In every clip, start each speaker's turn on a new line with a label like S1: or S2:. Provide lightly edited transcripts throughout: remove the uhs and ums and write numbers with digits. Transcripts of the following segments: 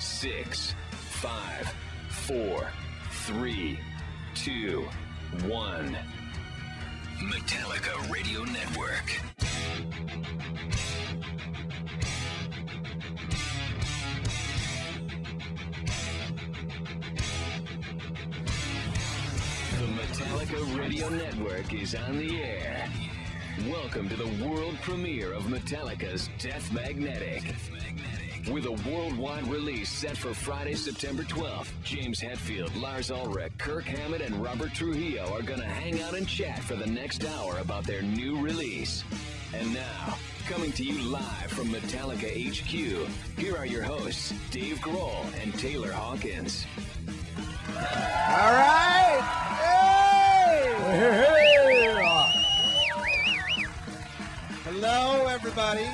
S1: 6, 5, 4, 3, 2, 1. Metallica Radio Network. The Metallica Radio Network is on the air. Welcome to the world premiere of Metallica's Death Magnetic. With a worldwide release set for Friday, September 12th, James Hetfield, Lars Ulrich, Kirk Hammett, and Robert Trujillo are going to hang out and chat for the next hour about their new release. And now, coming to you live from Metallica HQ, here are your hosts, Dave Grohl and Taylor Hawkins.
S2: All right! Hey! Hello, everybody.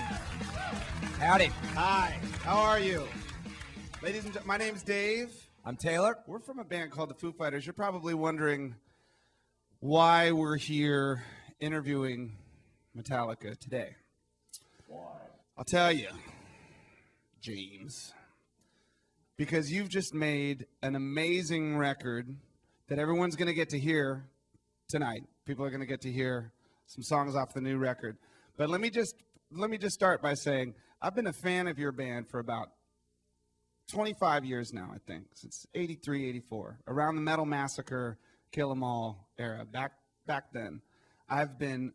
S3: Howdy.
S2: Hi. How are you? Ladies and gentlemen, my name's Dave.
S3: I'm Taylor.
S2: We're from a band called the Foo Fighters. You're probably wondering why we're here interviewing Metallica today. Why? I'll tell you, James. Because you've just made an amazing record that everyone's going to get to hear tonight. People are going to get to hear some songs off the new record. But let me just start by saying I've been a fan of your band for about 25 years now, I think, since 83, 84, around the Metal Massacre, Kill 'Em All era. Back then, I've been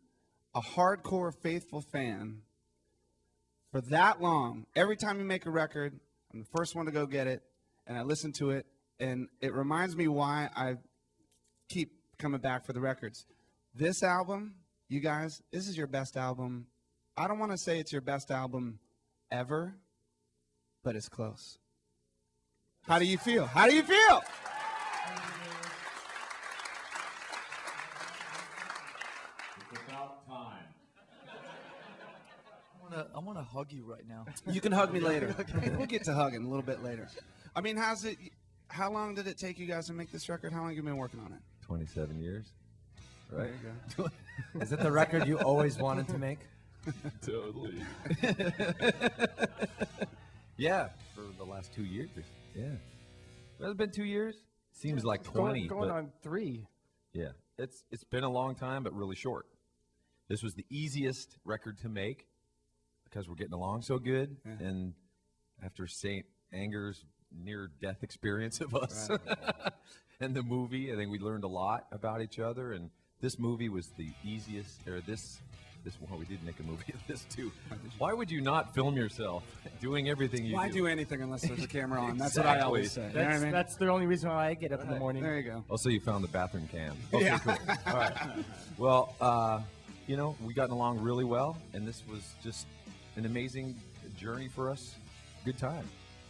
S2: a hardcore, faithful fan for that long. Every time you make a record, I'm the first one to go get it, and I listen to it, and it reminds me why I keep coming back for the records. This album, you guys, this is your best album. I don't want to say it's your best album ever, but it's close. How do you feel? How do you feel?
S4: It's about time.
S3: I want to hug you right now.
S2: You can hug me later. We'll get to hugging a little bit later. I mean, how long did it take you guys to make this record? How long have you been working on it?
S4: 27 years. Right?
S2: There you go.
S3: Is it the record you always wanted to make?
S4: Totally. Yeah, for the last 2 years. Yeah. Has it been 2 years? Seems like 20.
S3: Going
S4: but
S3: on 3.
S4: yeah, it's been a long time, but really short. This was the easiest record to make because we're getting along so good.
S2: Yeah.
S4: And after St. Anger's near-death experience of us and the movie, I think we learned a lot about each other. And this movie was the easiest, or this well, we did make a movie of this too. Why would you not film yourself doing everything you
S2: Why
S4: do?
S2: do anything unless there's a camera on? That's what I always say. You know what I mean?
S3: That's the only reason why I get up in the morning.
S2: There you go.
S4: Also, you found the bathroom cam. Okay,
S2: Yeah.
S4: cool. All right. Well, we gotten along really well, and this was just an amazing journey for us. Good time.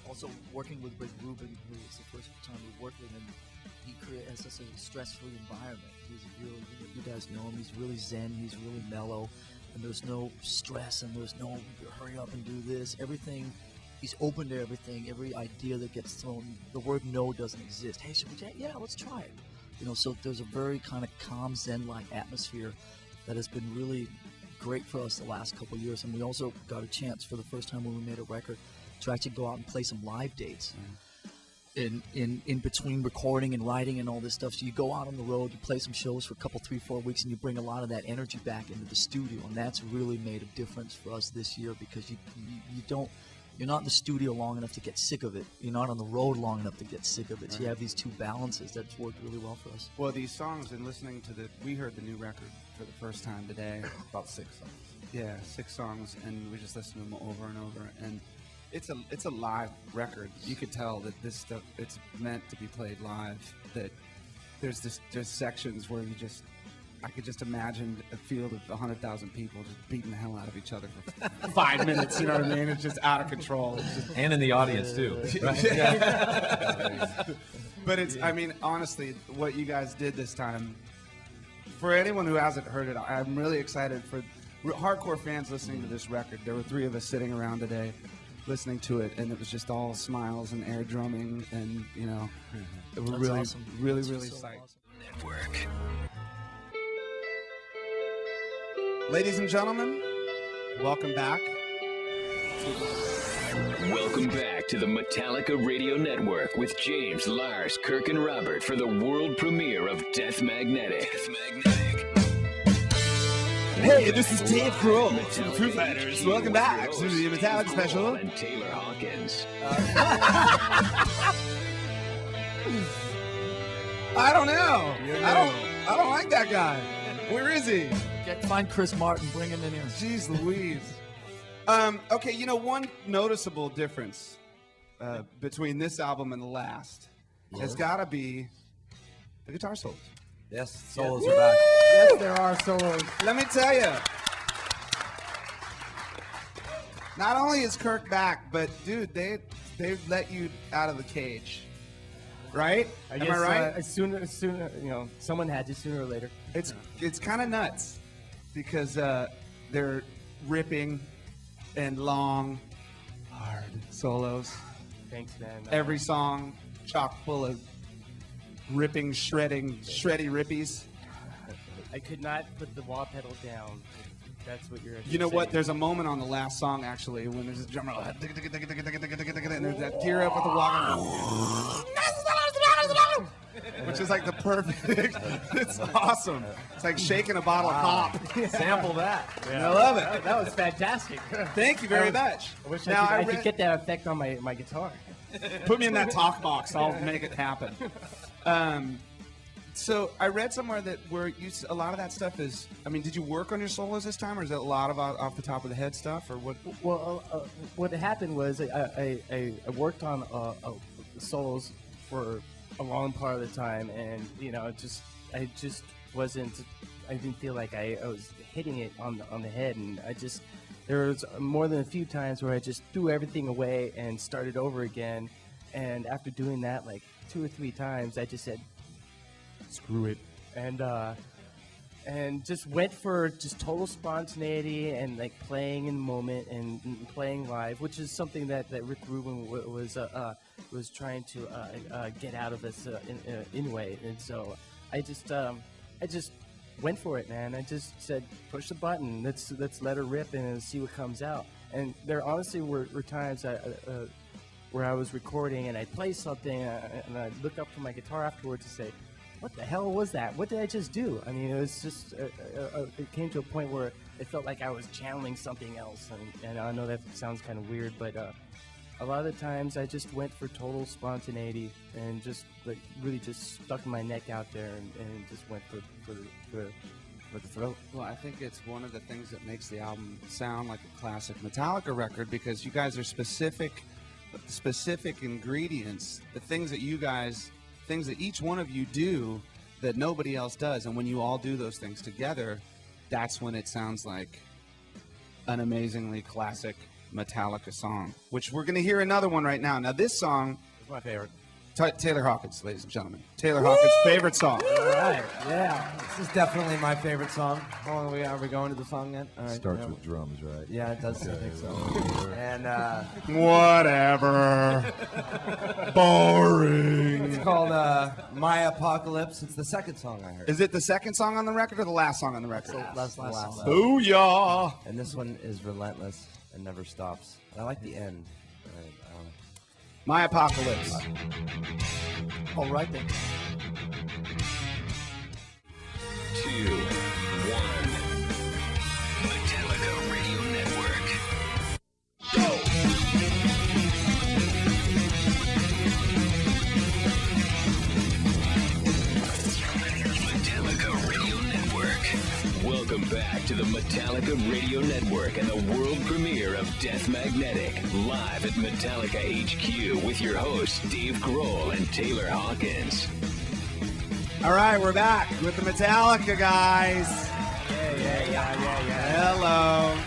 S5: Also, working with Rick Rubin, who is the first time we worked with him, he has such a stress-free environment. He's really, you guys know him, he's really zen, he's really mellow, and there's no stress, and there's no hurry up and do this. Everything, he's open to everything, every idea that gets thrown. The word no doesn't exist. Hey, should we try it? Yeah, let's try it. So there's a very kind of calm, zen-like atmosphere that has been really great for us the last couple of years. And we also got a chance for the first time when we made a record to actually go out and play some live dates in between recording and writing and all this stuff. So you go out on the road, you play some shows for a couple, 3-4 weeks, and you bring a lot of that energy back into the studio. And that's really made a difference for us this year because you're not in the studio long enough to get sick of it. You're not on the road long enough to get sick of it. So you have these two balances that's worked really well for us.
S2: Well, these songs and listening to we heard the new record for the first time today.
S4: About 6 songs.
S2: Yeah, 6 songs, and we just listened to them over and over. And it's a live record. You could tell that this stuff, it's meant to be played live. That there's sections where I could just imagine a field of 100,000 people just beating the hell out of each other for 5 minutes. You know what I mean? It's just out of control. It's just,
S4: And in the audience, too.
S2: but I mean, honestly, what you guys did this time, for anyone who hasn't heard it, I'm really excited for hardcore fans listening to this record. There were 3 of us sitting around today listening to it, and it was just all smiles and air drumming, and it was really,
S5: awesome.
S2: really,
S5: That's
S2: really
S5: so
S2: psyched.
S5: awesome.
S1: Network.
S2: Ladies and gentlemen, welcome back.
S1: Welcome back to the Metallica Radio Network with James, Lars, Kirk, and Robert for the world premiere of Death Magnetic.
S2: Hey, this is Dave Grohl from Foo Fighters. Welcome back to the Metallica special.
S1: And Taylor Hawkins.
S2: I don't know. I don't like that guy. Where is he?
S5: Find Chris Martin, bring him in here.
S2: Jeez Louise. Okay, one noticeable difference between this album and the last has got to be the guitar solos.
S3: Yes, solos are back. Yes, there are solos.
S2: Let me tell you. Not only is Kirk back, but dude, they let you out of the cage, right? Am I right?
S3: Sooner, someone had to sooner or later.
S2: It's kind of nuts because they're ripping and long, hard solos.
S3: Thanks, man.
S2: Every song chock full of ripping, shreddy rippies.
S3: I could not put the wah pedal down. That's what you're.
S2: You know
S3: saying.
S2: what? There's a moment on the last song actually when there's a drum roll, and there's that gear up with the wah, which is like the perfect. It's awesome. It's like shaking a bottle of pop.
S3: Sample that.
S2: I love it.
S3: That was fantastic.
S2: Thank you very much.
S3: I wish
S2: Now,
S3: I could get that effect on my guitar.
S2: Put me in that talk box. I'll make it happen. So I read somewhere that a lot of that stuff is. I mean, did you work on your solos this time, or is it a lot of off the top of the head stuff, or what?
S3: Well, what happened was I worked on solos for a long part of the time, and I just wasn't. I didn't feel like I was hitting it on the head, and there was more than a few times where I just threw everything away and started over again. And after doing that like 2 or 3 times, I just said, "Screw it," and just went for just total spontaneity and like playing in the moment and playing live, which is something that Rick Rubin was trying to get out of us anyway. And so I just went for it, man. I just said, push the button. Let's let her rip and see what comes out. And there honestly were times where I was recording and I'd play something and I'd look up from my guitar afterwards and say, what the hell was that? What did I just do? I mean, it was just, it came to a point where it felt like I was channeling something else. And I know that sounds kind of weird, but a lot of the times I just went for total spontaneity and just like really just stuck my neck out there and just went for the throat.
S2: Well, I think it's one of the things that makes the album sound like a classic Metallica record, because you guys are specific ingredients, the things that each one of you do that nobody else does. And when you all do those things together, that's when it sounds like an amazingly classic Metallica song, which we're going to hear another one right now. Now, this song
S3: It's my favorite.
S2: Taylor Hawkins, ladies and gentlemen. Taylor Hawkins' favorite song.
S3: All right, yeah. This is definitely my favorite song. How long are we going to the song yet? All right.
S4: Starts with drums, right?
S3: Yeah, it does. I think so. And
S2: Whatever. Boring.
S3: it's called My Apocalypse. It's the second song I heard.
S2: Is it the second song on the record or the last song on the record?
S3: Last song.
S2: Booyah!
S3: And this one is relentless and never stops. And I like the end.
S2: My Apocalypse.
S5: All right then.
S1: 2, 1. Metallica Radio Network. Go! Metallica Radio Network. Welcome back to the Metallica Radio Network and the world premiere of Death Magnetic, live at Metallica HQ with your hosts Dave Grohl and Taylor Hawkins.
S2: All right, we're back with the Metallica guys. Yeah. Hello.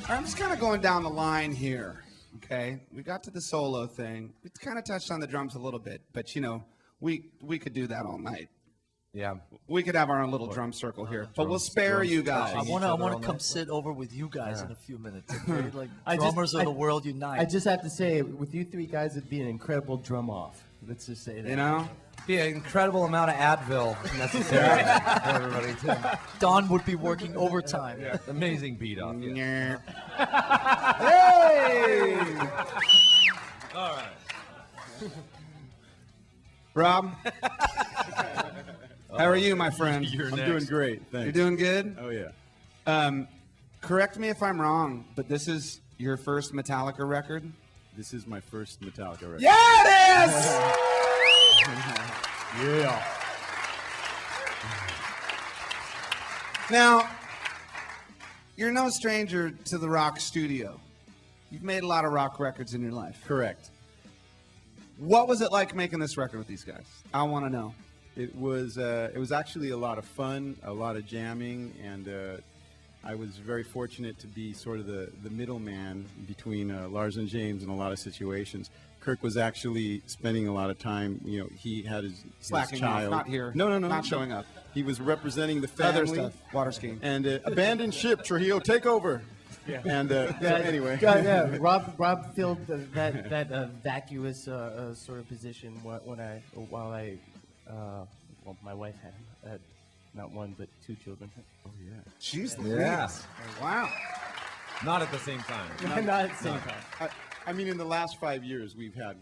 S2: I'm just kind of going down the line here, okay? We got to the solo thing. We kind of touched on the drums a little bit, but, we could do that all night.
S3: Yeah.
S2: We could have our own little drum circle here, but we'll spare you guys.
S5: I want to come sit over with you guys in a few minutes. Okay? Like drummers of the world unite.
S3: I just have to say, with you three guys, it'd be an incredible drum off. Let's just say that.
S6: be an incredible amount of Advil necessary for everybody too.
S5: Don would be working overtime.
S4: Amazing beat off. Yeah.
S2: Hey!
S4: All right.
S2: Rob, how are you, my friend?
S4: You're
S7: I'm
S4: next.
S7: doing great. Thanks.
S2: You're doing good?
S7: Oh yeah.
S2: Correct me if I'm wrong, but this is your first Metallica record?
S7: This is my first Metallica record.
S2: Yeah, it is!
S7: Yeah.
S2: Now, you're no stranger to the rock studio. You've made a lot of rock records in your life.
S7: Correct.
S2: What was it like making this record with these guys? I want to know.
S7: It was actually a lot of fun, a lot of jamming, and I was very fortunate to be sort of the middleman between Lars and James in a lot of situations. Kirk was actually spending a lot of time, he had his
S2: Slacking
S7: child.
S2: off, not here.
S7: No.
S2: Not showing up.
S7: He was representing the family.
S2: Other stuff, water skiing.
S7: And abandoned ship, Trujillo, take over. Yeah. And so anyway.
S3: Yeah, Rob filled that vacuous sort of position while my wife had not one but two children.
S7: Oh, yeah.
S2: Jeez,
S4: Yeah.
S2: Wow.
S4: Not at the same time.
S3: Not at the same time.
S7: I mean, in the last 5 years, we've had,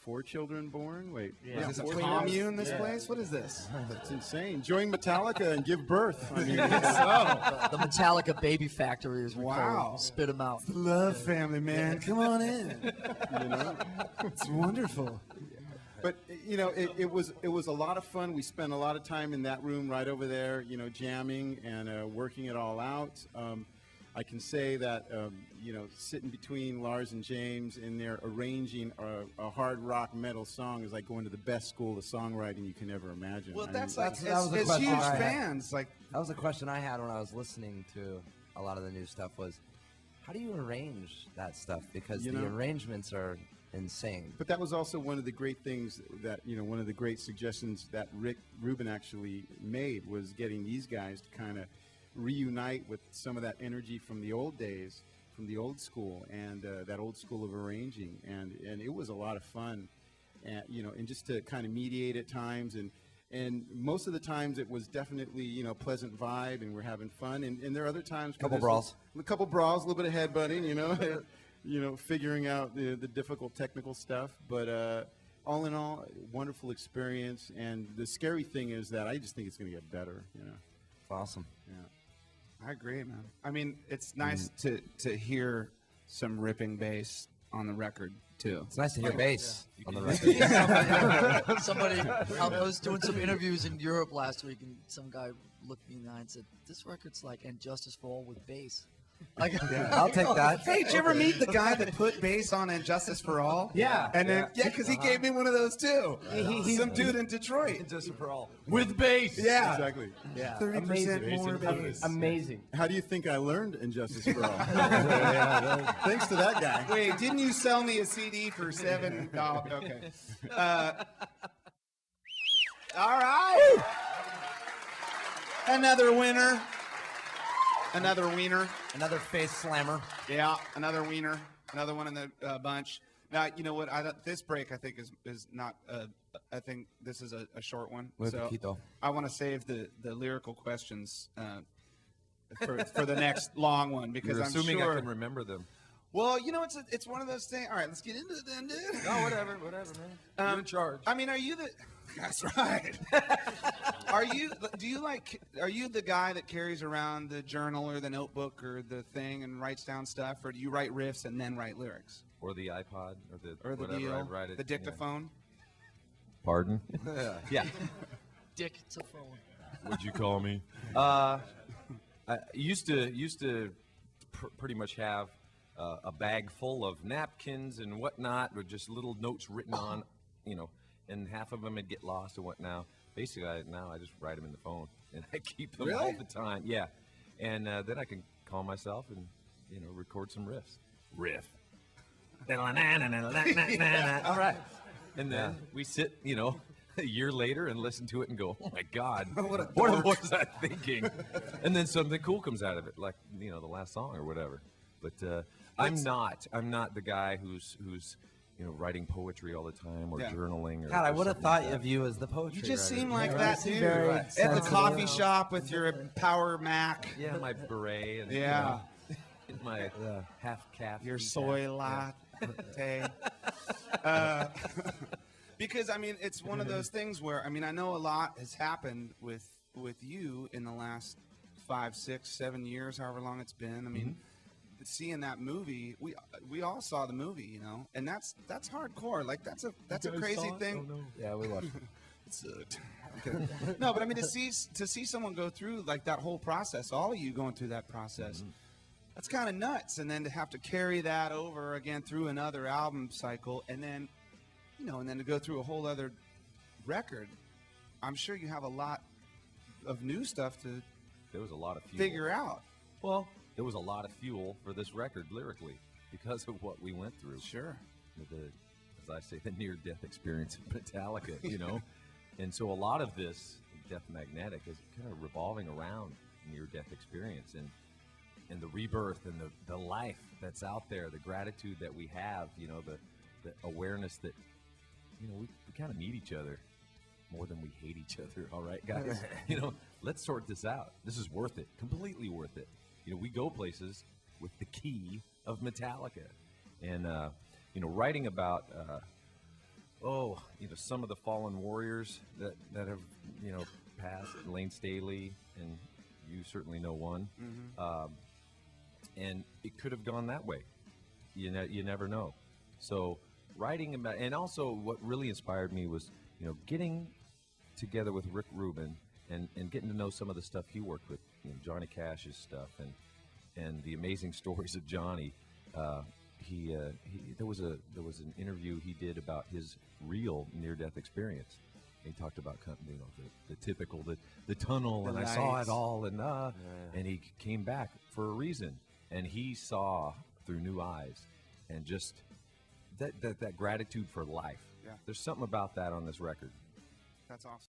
S7: 4 children born? Wait.
S3: Yeah.
S2: Is this a
S7: 4
S2: commune, this place? What is this?
S7: That's insane. Join Metallica and give birth. I mean,
S5: The Metallica baby factory, as we call
S2: Wow.
S5: it. Spit them out.
S2: Love family, man. Come on in. It's wonderful.
S7: but it was a lot of fun. We spent a lot of time in that room right over there, jamming and working it all out. I can say that sitting between Lars and James in there arranging a hard rock metal song is like going to the best school of songwriting you can ever imagine.
S2: Well,
S7: I
S2: that's
S7: mean,
S2: like,
S6: that was a
S2: as
S6: question
S2: huge
S6: I had.
S2: fans, like,
S6: That was a question I had when I was listening to a lot of the new stuff was, how do you arrange that stuff? Because the arrangements are insane.
S7: But that was also one of the great things that, one of the great suggestions that Rick Rubin actually made was getting these guys to kind of reunite with some of that energy from the old days, from the old school, and that old school of arranging. And it was a lot of fun, and, and just to kind of mediate at times. And most of the times it was definitely, pleasant vibe and we're having fun. And there are other times.
S6: Couple brawls.
S7: A couple brawls, a little bit of headbutting, figuring out the difficult technical stuff. But all in all, wonderful experience. And the scary thing is that I just think it's going to get better,
S6: It's awesome.
S7: Yeah.
S2: I agree, man. I mean, it's nice to hear some ripping bass on the record, too.
S6: It's nice to hear bass on the record.
S5: Somebody, I was doing some interviews in Europe last week, and some guy looked me in the eye and said, "This record's like And Justice for All with bass."
S6: I'll take that.
S2: Hey, did you ever meet the guy that put bass on And Justice for All?
S3: Yeah.
S2: And then, because he gave me one of those, too. He's some dude in Detroit.
S4: Just for all. With bass.
S2: Yeah.
S7: Exactly.
S3: Yeah,
S2: 30% more bass.
S3: Amazing.
S7: How do you think I learned Injustice for All? Thanks to that guy.
S2: Wait, didn't you sell me a CD for $7? Okay. All right. Another winner. Another wiener.
S6: Another face slammer.
S2: Yeah, another wiener. Another one in the bunch. Now, you know what? This break, I think, is not. I think this is a short one.
S6: Muy
S2: So
S6: poquito.
S2: I want to save the lyrical questions for the next long one because
S4: You're
S2: I'm
S4: assuming
S2: sure.
S4: I can remember them.
S2: Well, it's one of those things. All right, let's get into it then, dude.
S4: Oh, whatever, man. You're in charge.
S2: I mean, are you the? That's right. Are you the guy that carries around the journal or the notebook or the thing and writes down stuff, or do you write riffs and then write lyrics?
S4: Or the iPod, or the
S2: Whatever
S4: deal.
S2: deal,
S4: I write it,
S2: the dictaphone.
S4: Pardon? Yeah.
S5: Dick to phone.
S4: What'd you call me? I used to pretty much have a bag full of napkins and whatnot, with just little notes written on, and half of them would get lost and whatnot. Basically, now I just write them in the phone, and I keep them all the time. Yeah, and then I can call myself and record some riffs. Riff. All right. And then we sit, a year later and listen to it and go, oh my God, what was I thinking? And then something cool comes out of it, like the last song or whatever. But I'm not the guy who's writing poetry all the time or
S2: Yeah.
S4: journaling. Or,
S6: God, I
S4: or
S6: would have
S4: something
S6: thought
S4: like that.
S6: of you as the poetry
S2: You just
S6: writer.
S2: seem like
S3: Yeah,
S2: that
S3: you
S2: too.
S3: seem very
S2: At the
S3: sensitive.
S2: coffee shop with your Power Mac,
S4: Yeah, my beret and
S2: Yeah.
S4: my half calf.
S2: your
S4: knee
S2: soy
S4: cap.
S2: latte. Because I mean, it's one of those things where I mean, I know a lot has happened with you in the last 5, 6, 7 years, however long it's been. I mean, seeing that movie, we all saw the movie, and that's hardcore. Like that's a crazy thing.
S6: Yeah, we watched it.
S2: It sucked. No, but I mean to see someone go through like that whole process, all of you going through that process, that's kind of nuts. And then to have to carry that over again through another album cycle, and then and then to go through a whole other record, I'm sure you have a lot of new stuff to
S4: There was a lot of fuel.
S2: figure out.
S4: Well, there was a lot of fuel for this record lyrically because of what we went through.
S2: Sure.
S4: As I say, the near-death experience of Metallica, And so a lot of this, Death Magnetic, is kind of revolving around near-death experience and the rebirth and the life that's out there, the gratitude that we have, the awareness that, we kind of need each other more than we hate each other. All right, guys, let's sort this out. This is worth it, completely worth it. We go places with the key of Metallica, and writing about some of the fallen warriors that have passed, Lane Staley, and you certainly know one, and it could have gone that way. You never know. So writing about, and also what really inspired me was getting together with Rick Rubin and getting to know some of the stuff he worked with, Johnny Cash's stuff and the amazing stories of Johnny. There was an interview he did about his real near-death experience. He talked about the typical the tunnel,
S2: The
S4: and I saw
S2: lights.
S4: it all, and he came back for a reason, and he saw through new eyes, and just that gratitude for life.
S2: Yeah.
S4: There's something about that on this record.
S2: That's awesome.